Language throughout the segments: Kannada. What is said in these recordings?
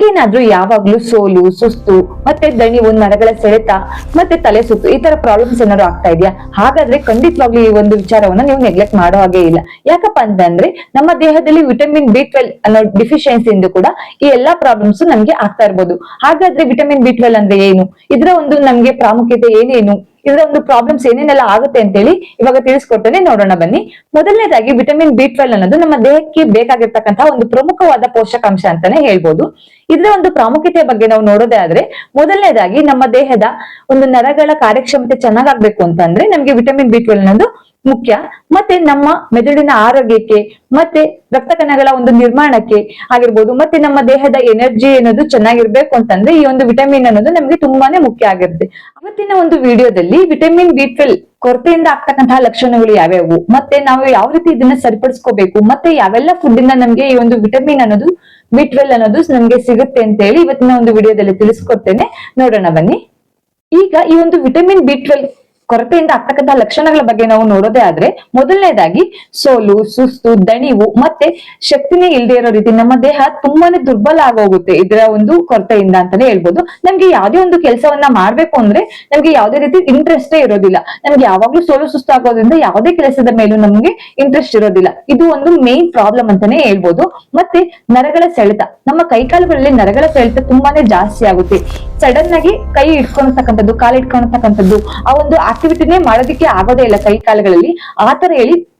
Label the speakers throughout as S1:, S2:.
S1: ನಿಮ್ಗೇನಾದ್ರೂ ಯಾವಾಗ್ಲೂ ಸೋಲು, ಸುಸ್ತು, ಮತ್ತೆ ದಣಿವು, ನರಗಳ ಸೆಳೆತ, ಮತ್ತೆ ತಲೆ ಸುತ್ತು ಈ ತರ ಪ್ರಾಬ್ಲಮ್ಸ್ ಏನಾದ್ರು ಆಗ್ತಾ ಇದೆಯಾ? ಹಾಗಾದ್ರೆ ಖಂಡಿತವಾಗ್ಲೂ ಈ ಒಂದು ವಿಚಾರವನ್ನ ನೀವು ನೆಗ್ಲೆಕ್ಟ್ ಮಾಡೋ ಹಾಗೆ ಇಲ್ಲ. ಯಾಕಪ್ಪ ಅಂತಂದ್ರೆ ನಮ್ಮ ದೇಹದಲ್ಲಿ ವಿಟಮಿನ್ B12 ಅನ್ನೋ ಡಿಫಿಷಿಯನ್ಸಿಯಿಂದ ಕೂಡ ಈ ಎಲ್ಲಾ ಪ್ರಾಬ್ಲಮ್ಸ್ ನಮ್ಗೆ ಆಗ್ತಾ ಇರ್ಬೋದು. ಹಾಗಾದ್ರೆ ವಿಟಮಿನ್ B12 ಅಂದ್ರೆ ಏನು? ಇದರ ಒಂದು ನಮ್ಗೆ ಪ್ರಾಮುಖ್ಯತೆ ಏನೇನು, ಇದರ ಒಂದು ಪ್ರಾಬ್ಲಮ್ಸ್ ಏನೇನೆಲ್ಲ ಆಗುತ್ತೆ ಅಂತ ಹೇಳಿ ಇವಾಗ ತಿಳಿಸ್ಕೊಡ್ತೇನೆ, ನೋಡೋಣ ಬನ್ನಿ. ಮೊದಲನೇದಾಗಿ ವಿಟಮಿನ್ B12 ಅನ್ನೋದು ನಮ್ಮ ದೇಹಕ್ಕೆ ಬೇಕಾಗಿರ್ತಕ್ಕಂತಹ ಒಂದು ಪ್ರಮುಖವಾದ ಪೋಷಕಾಂಶ ಅಂತಾನೆ ಹೇಳ್ಬೋದು. ಇದರ ಒಂದು ಪ್ರಾಮುಖ್ಯತೆಯ ಬಗ್ಗೆ ನಾವು ನೋಡೋದೇ ಆದ್ರೆ, ಮೊದಲನೇದಾಗಿ ನಮ್ಮ ದೇಹದ ಒಂದು ನರಗಳ ಕಾರ್ಯಕ್ಷಮತೆ ಚೆನ್ನಾಗಾಗ್ಬೇಕು ಅಂತಂದ್ರೆ ನಮ್ಗೆ ವಿಟಮಿನ್ B12 ಅನ್ನೋದು ಮುಖ್ಯ. ಮತ್ತೆ ನಮ್ಮ ಮೆದುಳಿನ ಆರೋಗ್ಯಕ್ಕೆ, ಮತ್ತೆ ರಕ್ತ ಕಣಗಳ ಒಂದು ನಿರ್ಮಾಣಕ್ಕೆ ಆಗಿರ್ಬೋದು, ಮತ್ತೆ ನಮ್ಮ ದೇಹದ ಎನರ್ಜಿ ಅನ್ನೋದು ಚೆನ್ನಾಗಿರ್ಬೇಕು ಅಂತಂದ್ರೆ ಈ ಒಂದು ವಿಟಮಿನ್ ಅನ್ನೋದು ನಮ್ಗೆ ತುಂಬಾನೇ ಮುಖ್ಯ ಆಗಿರುತ್ತೆ. ಅವತ್ತಿನ ಒಂದು ವಿಡಿಯೋದಲ್ಲಿ ವಿಟಮಿನ್ B12 ಕೊರತೆಯಿಂದ ಆಗ್ತಕ್ಕಂತಹ ಲಕ್ಷಣಗಳು ಯಾವ್ಯಾವು, ಮತ್ತೆ ನಾವು ಯಾವ ರೀತಿ ಇದನ್ನ ಸರಿಪಡಿಸ್ಕೋಬೇಕು, ಮತ್ತೆ ಯಾವೆಲ್ಲ ಫುಡ್ ಇಂದ ನಮ್ಗೆ ಈ ಒಂದು ವಿಟಮಿನ್ ಅನ್ನೋದು B12 ಅನ್ನೋದು ನಮ್ಗೆ ಸಿಗುತ್ತೆ ಅಂತ ಹೇಳಿ ಇವತ್ತಿನ ಒಂದು ವಿಡಿಯೋದಲ್ಲಿ ತಿಳಿಸ್ಕೊಡ್ತೇನೆ, ನೋಡೋಣ ಬನ್ನಿ. ಈಗ ಈ ಒಂದು ವಿಟಮಿನ್ B12 ಕೊರತೆಯಿಂದ ಆಗ್ತಕ್ಕಂತಹ ಲಕ್ಷಣಗಳ ಬಗ್ಗೆ ನಾವು ನೋಡೋದೇ ಆದ್ರೆ, ಮೊದಲನೇದಾಗಿ ಸೋಲು, ಸುಸ್ತು, ದಣಿವು, ಮತ್ತೆ ಶಕ್ತಿನೇ ಇಲ್ಲದೆ ಇರೋ ರೀತಿ ನಮ್ಮ ದೇಹ ತುಂಬಾನೇ ದುರ್ಬಲ ಆಗೋಗುತ್ತೆ ಇದರ ಒಂದು ಕೊರತೆಯಿಂದ ಅಂತಾನೆ ಹೇಳ್ಬೋದು. ನಮ್ಗೆ ಯಾವ್ದೇ ಒಂದು ಕೆಲಸವನ್ನ ಮಾಡ್ಬೇಕು ಅಂದ್ರೆ ನಮ್ಗೆ ಯಾವ್ದೇ ರೀತಿ ಇಂಟ್ರೆಸ್ಟೇ ಇರೋದಿಲ್ಲ. ನಮ್ಗೆ ಯಾವಾಗ್ಲೂ ಸೋಲು ಸುಸ್ತು ಆಗೋದ್ರಿಂದ ಯಾವ್ದೇ ಕೆಲಸದ ಮೇಲೂ ನಮ್ಗೆ ಇಂಟ್ರೆಸ್ಟ್ ಇರೋದಿಲ್ಲ. ಇದು ಒಂದು ಮೇನ್ ಪ್ರಾಬ್ಲಮ್ ಅಂತಾನೆ ಹೇಳ್ಬೋದು. ಮತ್ತೆ ನರಗಳ ಸೆಳೆತ, ನಮ್ಮ ಕೈಕಾಲುಗಳಲ್ಲಿ ನರಗಳ ಸೆಳೆತ ತುಂಬಾನೇ ಜಾಸ್ತಿ ಆಗುತ್ತೆ. ಸಡನ್ ಆಗಿ ಕೈ ಇಟ್ಕೊಳ್ತಕ್ಕಂಥದ್ದು, ಕಾಲು ಇಟ್ಕೊಳ್ತಕ್ಕಂಥದ್ದು, ಆ ಒಂದು ಆಕ್ಟಿವಿಟಿನೇ ಮಾಡೋದಕ್ಕೆ ಆಗೋದೇ ಇಲ್ಲ ಕೈ ಕಾಲುಗಳಲ್ಲಿ.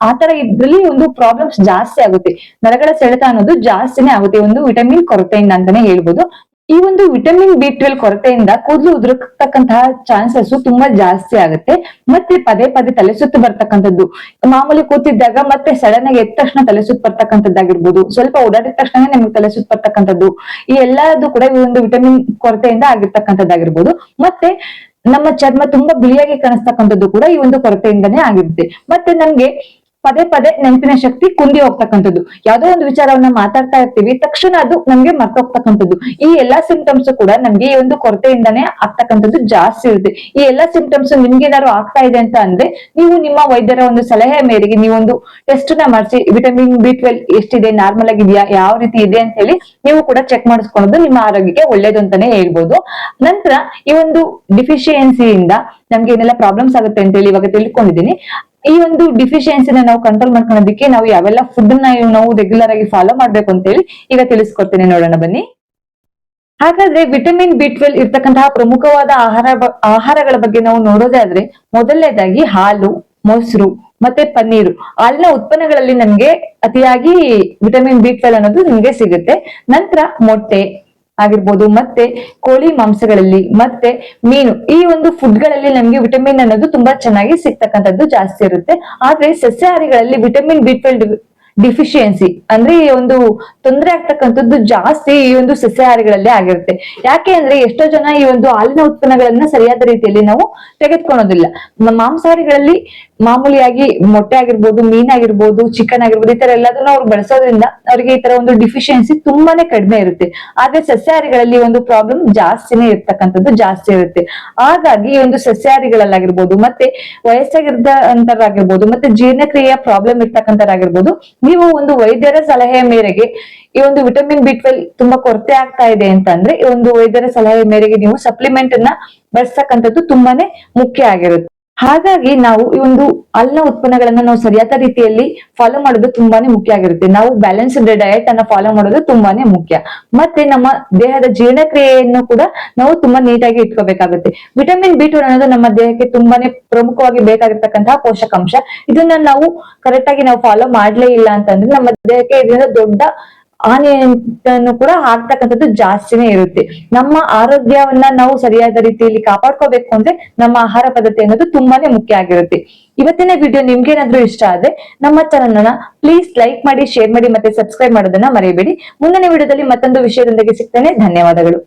S1: ಆತರ ಇದ್ರಲ್ಲಿ ಒಂದು ಪ್ರಾಬ್ಲಮ್ಸ್ ಜಾಸ್ತಿ ಆಗುತ್ತೆ. ನರಗಳ ಸೆಳೆತ ಅನ್ನೋದು ಜಾಸ್ತಿನೇ ಆಗುತ್ತೆ ಒಂದು ವಿಟಮಿನ್ ಕೊರತೆಯಿಂದ ಅಂತಾನೆ ಹೇಳ್ಬೋದು. ಈ ಒಂದು ವಿಟಮಿನ್ B12 ಕೊರತೆಯಿಂದ ಕೂದಲು ಉದುರತಕ್ಕಂತಹ ಚಾನ್ಸಸ್ ತುಂಬಾ ಜಾಸ್ತಿ ಆಗುತ್ತೆ. ಮತ್ತೆ ಪದೇ ಪದೇ ತಲೆ ಸುತ್ತು ಬರ್ತಕ್ಕಂಥದ್ದು, ಮಾಮೂಲಿ ಕೂತಿದ್ದಾಗ ಮತ್ತೆ ಸಡನ್ ಆಗಿ ಎದ್ದ ತಕ್ಷಣ ತಲೆ ಸುತ್ತು ಬರ್ತಕ್ಕಂಥದ್ದಾಗಿರ್ಬೋದು, ಸ್ವಲ್ಪ ಓಡಾಡಿದ ತಕ್ಷಣ ನಮ್ಗೆ ತಲೆ ಸುತ್ತು ಬರ್ತಕ್ಕಂಥದ್ದು, ಈ ಎಲ್ಲದೂ ಕೂಡ ಈ ಒಂದು ವಿಟಮಿನ್ ಕೊರತೆಯಿಂದ ಆಗಿರ್ತಕ್ಕಂಥದ್ದಾಗಿರ್ಬೋದು. ಮತ್ತೆ ನಮ್ಮ ಚರ್ಮ ತುಂಬಾ ಬಿಳಿಯಾಗಿ ಕಾಣಿಸ್ತಕ್ಕಂಥದ್ದು ಕೂಡ ಈ ಒಂದು ಕೊರತೆಯಿಂದನೇ ಆಗಿರುತ್ತೆ. ಮತ್ತೆ ನಮ್ಗೆ ಪದೇ ಪದೇ ನೆನಪಿನ ಶಕ್ತಿ ಕುಂದಿ ಹೋಗ್ತಕ್ಕಂಥದ್ದು, ಯಾವ್ದೋ ಒಂದು ವಿಚಾರವನ್ನ ಮಾತಾಡ್ತಾ ಇರ್ತೀವಿ, ತಕ್ಷಣ ಅದು ನಮ್ಗೆ ಮರ್ತೋಗ್ತಕ್ಕಂಥದ್ದು, ಈ ಎಲ್ಲಾ ಸಿಂಪ್ಟಮ್ಸ್ ಕೂಡ ನಮ್ಗೆ ಈ ಒಂದು ಕೊರತೆಯಿಂದಾನೇ ಆಗ್ತಕ್ಕಂಥದ್ದು ಜಾಸ್ತಿ ಇರುತ್ತೆ. ಈ ಎಲ್ಲಾ ಸಿಂಪ್ಟಮ್ಸ್ ನಿಮ್ಗೆ ಏನಾದ್ರು ಆಗ್ತಾ ಇದೆ ಅಂತ ಅಂದ್ರೆ ನೀವು ನಿಮ್ಮ ವೈದ್ಯರ ಒಂದು ಸಲಹೆ ಮೇರೆಗೆ ನೀವೊಂದು ಟೆಸ್ಟ್ ನ ಮಾಡಿಸಿ ವಿಟಮಿನ್ B12 ಎಷ್ಟಿದೆ, ನಾರ್ಮಲ್ ಆಗಿದೆಯಾ, ಯಾವ ರೀತಿ ಇದೆ ಅಂತ ಹೇಳಿ ನೀವು ಕೂಡ ಚೆಕ್ ಮಾಡಿಸ್ಕೊಳ್ಳೋದು ನಿಮ್ಮ ಆರೋಗ್ಯಕ್ಕೆ ಒಳ್ಳೇದು ಅಂತಾನೆ ಹೇಳ್ಬೋದು. ನಂತರ ಈ ಒಂದು ಡಿಫಿಷಿಯನ್ಸಿಯಿಂದ ನಮ್ಗೆ ಏನೆಲ್ಲ ಪ್ರಾಬ್ಲಮ್ಸ್ ಆಗುತ್ತೆ ಅಂತ ಹೇಳಿ ಇವಾಗ ತಿಳ್ಕೊಂಡಿದ್ದೀನಿ. ಈ ಒಂದು ಡಿಫಿಷಿಯನ್ಸಿನ ನಾವು ಕಂಟ್ರೋಲ್ ಮಾಡ್ಕೊಳ್ಳೋದಕ್ಕೆ ನಾವು ಯಾವೆಲ್ಲ ಫುಡ್ ನಾವು ರೆಗ್ಯುಲರ್ ಆಗಿ ಫಾಲೋ ಮಾಡ್ಬೇಕು ಅಂತ ಹೇಳಿ ಈಗ ತಿಳಿಸ್ಕೊಡ್ತೇನೆ, ನೋಡೋಣ ಬನ್ನಿ. ಹಾಗಾದ್ರೆ ವಿಟಮಿನ್ B12 ಇರ್ತಕ್ಕಂತಹ ಪ್ರಮುಖವಾದ ಆಹಾರಗಳ ಬಗ್ಗೆ ನಾವು ನೋಡೋದೇ ಆದ್ರೆ, ಮೊದಲನೇದಾಗಿ ಹಾಲು, ಮೊಸರು, ಮತ್ತೆ ಪನ್ನೀರು, ಹಾಲಿನ ಉತ್ಪನ್ನಗಳಲ್ಲಿ ನಮ್ಗೆ ಅತಿಯಾಗಿ ವಿಟಮಿನ್ B12 ಅನ್ನೋದು ನಿಮ್ಗೆ ಸಿಗುತ್ತೆ. ನಂತರ ಮೊಟ್ಟೆ ಆಗಿರ್ಬೋದು, ಮತ್ತೆ ಕೋಳಿ ಮಾಂಸಗಳಲ್ಲಿ, ಮತ್ತೆ ಮೀನು, ಈ ಒಂದು ಫುಡ್ ಗಳಲ್ಲಿ ನಮ್ಗೆ ವಿಟಮಿನ್ ಅನ್ನೋದು ತುಂಬಾ ಚೆನ್ನಾಗಿ ಸಿಗ್ತಕ್ಕಂಥದ್ದು ಜಾಸ್ತಿ ಇರುತ್ತೆ. ಆದ್ರೆ ಸಸ್ಯಾಹಾರಿಗಳಲ್ಲಿ ವಿಟಮಿನ್ B12 ಡಿಫಿಷಿಯನ್ಸಿ ಅಂದ್ರೆ ಈ ಒಂದು ತೊಂದರೆ ಆಗ್ತಕ್ಕಂಥದ್ದು ಜಾಸ್ತಿ ಈ ಒಂದು ಸಸ್ಯಾಹಾರಿಗಳಲ್ಲೇ ಆಗಿರುತ್ತೆ. ಯಾಕೆ ಅಂದ್ರೆ ಎಷ್ಟೋ ಜನ ಈ ಒಂದು ಹಾಲಿನ ಉತ್ಪನ್ನಗಳನ್ನ ಸರಿಯಾದ ರೀತಿಯಲ್ಲಿ ನಾವು ತೆಗೆದುಕೊಳ್ಳೋದಿಲ್ಲ. ಮಾಂಸಾಹಾರಿಗಳಲ್ಲಿ ಮಾಮೂಲಿಯಾಗಿ ಮೊಟ್ಟೆ ಆಗಿರ್ಬೋದು, ಮೀನಾಗಿರ್ಬೋದು, ಚಿಕನ್ ಆಗಿರ್ಬೋದು, ಈ ತರ ಎಲ್ಲದನ್ನು ಅವ್ರು ಬಳಸೋದ್ರಿಂದ ಅವ್ರಿಗೆ ಈ ತರ ಒಂದು ಡಿಫಿಷಿಯನ್ಸಿ ತುಂಬಾನೇ ಕಡಿಮೆ ಇರುತ್ತೆ. ಆದ್ರೆ ಸಸ್ಯಾಹಾರಿಗಳಲ್ಲಿ ಒಂದು ಪ್ರಾಬ್ಲಮ್ ಜಾಸ್ತಿನೇ ಇರ್ತಕ್ಕಂಥದ್ದು ಜಾಸ್ತಿ ಇರುತ್ತೆ. ಹಾಗಾಗಿ ಈ ಒಂದು ಸಸ್ಯಾಹಾರಿಗಳಲ್ಲಾಗಿರ್ಬೋದು, ಮತ್ತೆ ವಯಸ್ಸಾಗಿರ್ತಂತರಾಗಿರ್ಬೋದು, ಮತ್ತೆ ಜೀರ್ಣಕ್ರಿಯೆಯ ಪ್ರಾಬ್ಲಮ್ ಇರ್ತಕ್ಕಂಥರಾಗಿರ್ಬೋದು, ನೀವು ಒಂದು ವೈದ್ಯರ ಸಲಹೆಯ ಮೇರೆಗೆ ಈ ಒಂದು ವಿಟಮಿನ್ B12 ತುಂಬಾ ಕೊರತೆ ಆಗ್ತಾ ಇದೆ ಅಂತ ಅಂದ್ರೆ ಈ ಒಂದು ವೈದ್ಯರ ಸಲಹೆ ಮೇರೆಗೆ ನೀವು ಸಪ್ಲಿಮೆಂಟ್ ಅನ್ನ ಬಳಸ್ತಕ್ಕಂಥದ್ದು ತುಂಬಾನೇ ಮುಖ್ಯ ಆಗಿರುತ್ತೆ. ಹಾಗಾಗಿ ನಾವು ಈ ಒಂದು ಹಾಲಿನ ಉತ್ಪನ್ನಗಳನ್ನ ನಾವು ಸರಿಯಾದ ರೀತಿಯಲ್ಲಿ ಫಾಲೋ ಮಾಡೋದು ತುಂಬಾನೇ ಮುಖ್ಯ ಆಗಿರುತ್ತೆ. ನಾವು ಬ್ಯಾಲೆನ್ಸ್ಡ್ ಡಯಟ್ ಅನ್ನ ಫಾಲೋ ಮಾಡೋದು ತುಂಬಾನೇ ಮುಖ್ಯ. ಮತ್ತೆ ನಮ್ಮ ದೇಹದ ಜೀರ್ಣಕ್ರಿಯೆಯನ್ನು ಕೂಡ ನಾವು ತುಂಬಾ ನೀಟಾಗಿ ಇಟ್ಕೋಬೇಕಾಗುತ್ತೆ. ವಿಟಮಿನ್ B12 ಅನ್ನೋದು ನಮ್ಮ ದೇಹಕ್ಕೆ ತುಂಬಾನೇ ಪ್ರಮುಖವಾಗಿ ಬೇಕಾಗಿರ್ತಕ್ಕಂತಹ ಪೋಷಕಾಂಶ. ಇದನ್ನ ನಾವು ಕರೆಕ್ಟ್ ಆಗಿ ನಾವು ಫಾಲೋ ಮಾಡ್ಲೇ ಇಲ್ಲ ಅಂತಂದ್ರೆ ನಮ್ಮ ದೇಹಕ್ಕೆ ಇದರಿಂದ ದೊಡ್ಡ ಹಾನಿಯನ್ನು ಕೂಡ ಆಗ್ತಕ್ಕಂಥದ್ದು ಜಾಸ್ತಿನೇ ಇರುತ್ತೆ. ನಮ್ಮ ಆರೋಗ್ಯವನ್ನ ನಾವು ಸರಿಯಾದ ರೀತಿಯಲ್ಲಿ ಕಾಪಾಡ್ಕೋಬೇಕು ಅಂದ್ರೆ ನಮ್ಮ ಆಹಾರ ಪದ್ಧತಿ ಅನ್ನೋದು ತುಂಬಾನೇ ಮುಖ್ಯ ಆಗಿರುತ್ತೆ. ಇವತ್ತಿನ ವಿಡಿಯೋ ನಿಮ್ಗೆ ಏನಾದ್ರೂ ಇಷ್ಟ ಆದ್ರೆ ನಮ್ಮ ಚಾನಲ್ ಅನ್ನ ಪ್ಲೀಸ್ ಲೈಕ್ ಮಾಡಿ, ಶೇರ್ ಮಾಡಿ, ಮತ್ತೆ ಸಬ್ಸ್ಕ್ರೈಬ್ ಮಾಡೋದನ್ನ ಮರೆಯಬೇಡಿ. ಮುಂದಿನ ವಿಡಿಯೋದಲ್ಲಿ ಮತ್ತೊಂದು ವಿಷಯದೊಂದಿಗೆ ಸಿಗ್ತೇನೆ. ಧನ್ಯವಾದಗಳು.